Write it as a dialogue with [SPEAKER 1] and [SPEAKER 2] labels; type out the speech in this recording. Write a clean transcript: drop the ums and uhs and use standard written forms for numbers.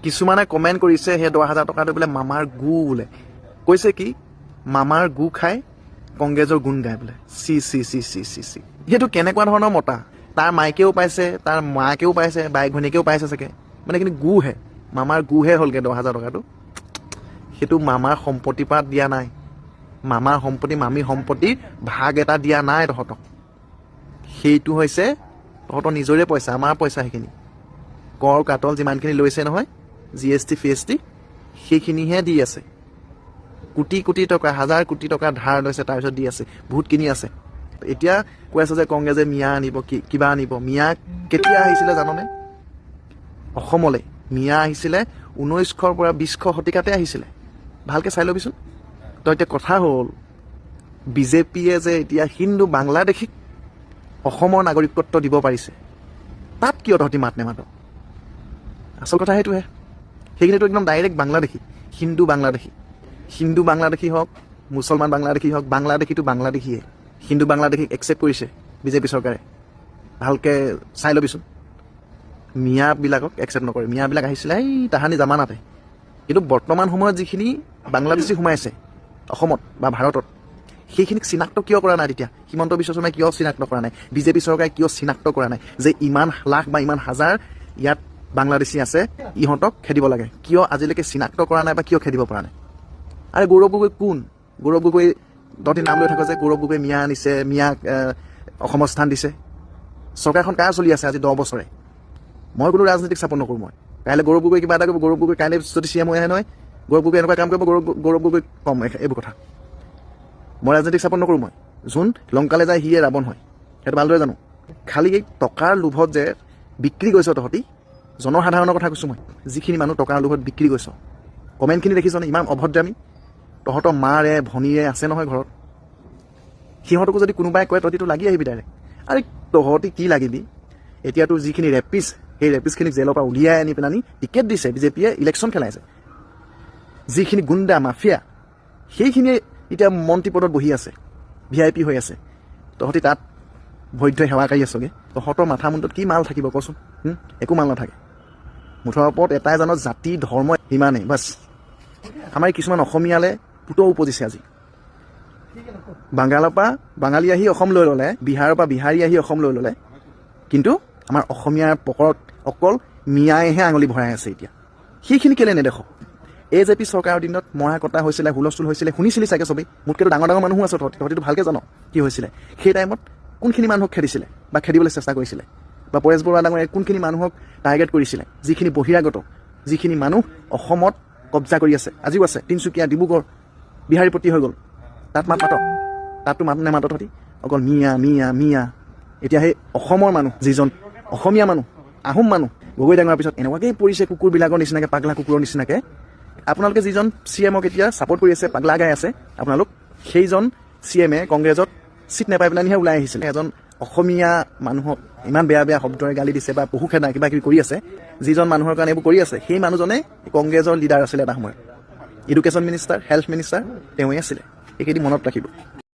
[SPEAKER 1] কিছুমানে কমেণ্ট কৰিছে সেই 10,000 টকাটো বোলে মামাৰ গু বোলে কৈছে কি মামাৰ গু খাই কংগ্ৰেছৰ গুণ গায় বোলে C C C C C C সেইটো কেনেকুৱা ধৰণৰ মতা তাৰ মাইকেও পাইছে তাৰ মাকেও পাইছে বাইক ভনীকেও পাইছে চাগে মানে কিন্তু গুহে মামাৰ গুহে হ'লগৈ 10,000 টকাটো সেইটো মামাৰ সম্পত্তিৰ পৰা দিয়া নাই মামাৰ সম্পত্তি মামীৰ সম্পত্তিৰ ভাগ এটা দিয়া নাই তহঁতক সেইটো হৈছে তহঁতৰ নিজৰে পইচা আমাৰ পইচা সেইখিনি কৰ কাটল যিমানখিনি লৈছে নহয় GST FST সেইখিনিহে দি আছে কোটি কোটি টকা হাজাৰ কোটি টকা ধাৰ লৈছে তাৰপিছত দি আছে বহুত কিনি আছে এতিয়া কৈ আছে যে কংগ্ৰেছে মিয়া আনিব কিবা আনিব মিয়া কেতিয়া আহিছিলে জাননে অসমলৈ মিয়া আহিছিলে 1900ৰ পৰা 2000 শতিকাতে আহিছিলে ভালকৈ চাই ল'বিচোন তো এতিয়া কথা হ'ল বিজেপিয়ে যে এতিয়া হিন্দু বাংলাদেশীক অসমৰ নাগৰিকত্ব দিব পাৰিছে তাত কিয় তহঁতি মাত নেমাত আচল কথা সেইটোহে সেইখিনিতো একদম ডাইৰেক্ট বাংলাদেশী হিন্দু বাংলাদেশী হওক মুছলমান বাংলাদেশী হওক বাংলাদেশীটো বাংলাদেশীয়ে হিন্দু বাংলাদেশীক একচেপ্ট কৰিছে বিজেপি চৰকাৰে ভালকৈ চাই ল'বিচোন মিয়াবিলাকক একচেপ্ট নকৰে মিয়াবিলাক আহিছিলে এই তাহানি জামানাতে কিন্তু বৰ্তমান সময়ত যিখিনি বাংলাদেশী সোমাইছে অসমত বা ভাৰতত সেইখিনিক চিনাক্ত কিয় কৰা নাই তেতিয়া হিমন্ত বিশ্ব শৰ্মাই কিয় চিনাক্ত কৰা নাই বিজেপি চৰকাৰে কিয় চিনাক্ত কৰা নাই যে ইমান লাখ বা ইমান হাজাৰ ইয়াত বাংলাদেশী আছে ইহঁতক খেদিব লাগে কিয় আজিলৈকে চিনাক্ত কৰা নাই বা কিয় খেদিব পৰা নাই আৰে গৌৰৱ গগৈ কোন গৌৰৱ গগৈ তহঁতি নাম লৈ থাক যে গৌৰৱ গগৈ মিয়া আনিছে মিয়াক অসমৰ স্থান দিছে চৰকাৰখন কাৰ চলি আছে আজি 10 বছৰে মই কোনো ৰাজনীতিক চাপৰ্ট নকৰোঁ মই কাইলৈ গৌৰৱ গগৈ কিবা এটা কৰিব গৌৰৱ গগৈ কাইলৈ যদি CM হৈ আহে নহয় গৌৰৱ গগৈ এনেকুৱা কাম কৰিব গৌৰৱ গগৈ কম এইবোৰ কথা মই ৰাজনীতিক চাপৰ্ট নকৰোঁ মই যোন লংকালৈ যায় সিয়ে ৰাৱণ হয় সেইটো ভালদৰে জানো খালি এই টকাৰ লোভত যে বিক্ৰী কৰিছ তহঁতি জনসাধাৰণৰ কথা কৈছোঁ মই যিখিনি মানুহ টকাৰ লোভত বিক্ৰী কৰিছ কমেণ্টখিনি দেখিছনে ইমান অভদ্ৰামী তহঁতৰ মাৰে ভনীৰে আছে নহয় ঘৰত সিহঁতকো যদি কোনোবাই কয় তহঁতিটো লাগি আহিবি ডাইৰেক্ট আৰে তহঁতি কি লাগিবি এতিয়াতো যিখিনি ৰেপিষ্ট সেই ৰেপিষ্টখিনিক জেলৰ পৰা উলিয়াই আনি পেলানি টিকেট দিছে বিজেপিয়ে ইলেকশ্যন খেলাইছে যিখিনি গুণ্ডা মাফিয়া সেইখিনিয়ে এতিয়া মন্ত্ৰী পদত বহি আছে VIP হৈ আছে তহঁতি তাত বৈধ সেৱাকাৰী আছগৈ তহঁতৰ মাথা মুণ্ডত কি মাল থাকিব কচোন একো মাল নাথাকে মুঠৰ ওপৰত এটাই জানো জাতি ধৰ্ম ইমানেই বাছ আমাৰ কিছুমান অসমীয়ালে পুতৌ উপজিছে আজি বাংগালৰ পৰা বাঙালী আহি অসম লৈ ল'লে বিহাৰৰ পৰা বিহাৰী আহি অসম লৈ ল'লে কিন্তু আমাৰ অসমীয়াৰ পকৰত অকল মিয়াইহে আঙুলি ভৰাই আছে এতিয়া সেইখিনি কেলৈ নেদেখ AJP চৰকাৰৰ দিনত মৰা কটা হৈছিলে হুলস্থুল হৈছিলে শুনিছিলি চাগে চবেই মোতকৈতো ডাঙৰ ডাঙৰ মানুহো আছে তহঁতিটো ভালকৈ জান কি হৈছিলে সেই টাইমত কোনখিনি মানুহক খেদিছিলে বা খেদিবলৈ চেষ্টা কৰিছিলে বা পৰেশ বৰুৱা ডাঙৰীয়াই কোনখিনি মানুহক টাৰ্গেট কৰিছিলে যিখিনি বহিৰাগত যিখিনি মানুহ অসমত কব্জা কৰি আছে আজিও আছে তিনিচুকীয়া ডিব্ৰুগড় বিহাৰীপট্টি হৈ গ'ল তাত মাত তাততো মাত নেমাত তহঁতি অকল মিয়া মিয়া মিয়া এতিয়া সেই অসমৰ মানুহ যিজন অসমীয়া মানুহ আহোম মানুহ গগৈ ডাঙৰ পিছত এনেকুৱাকৈ পৰিছে কুকুৰবিলাকৰ নিচিনাকৈ পাগলা কুকুৰৰ নিচিনাকৈ আপোনালোকে যিজন CMক এতিয়া ছাপৰ্ট কৰি আছে পাগলা গাই আছে আপোনালোক সেইজন CMে কংগ্ৰেছত চিট নাপাই পেলানিহে ওলাই আহিছিলে এজন অসমীয়া মানুহক ইমান বেয়া বেয়া শব্দৰে গালি দিছে বা পহু খেদা কিবা কিবি কৰি আছে যিজন মানুহৰ কাৰণে এইবোৰ কৰি আছে সেই মানুহজনে কংগ্ৰেছৰ লিডাৰ আছিলে এটা সময়ত এডুকেশ্যন মিনিষ্টাৰ হেল্থ মিনিষ্টাৰ তেওঁৱে আছিলে এইকেইদিন মনত ৰাখিব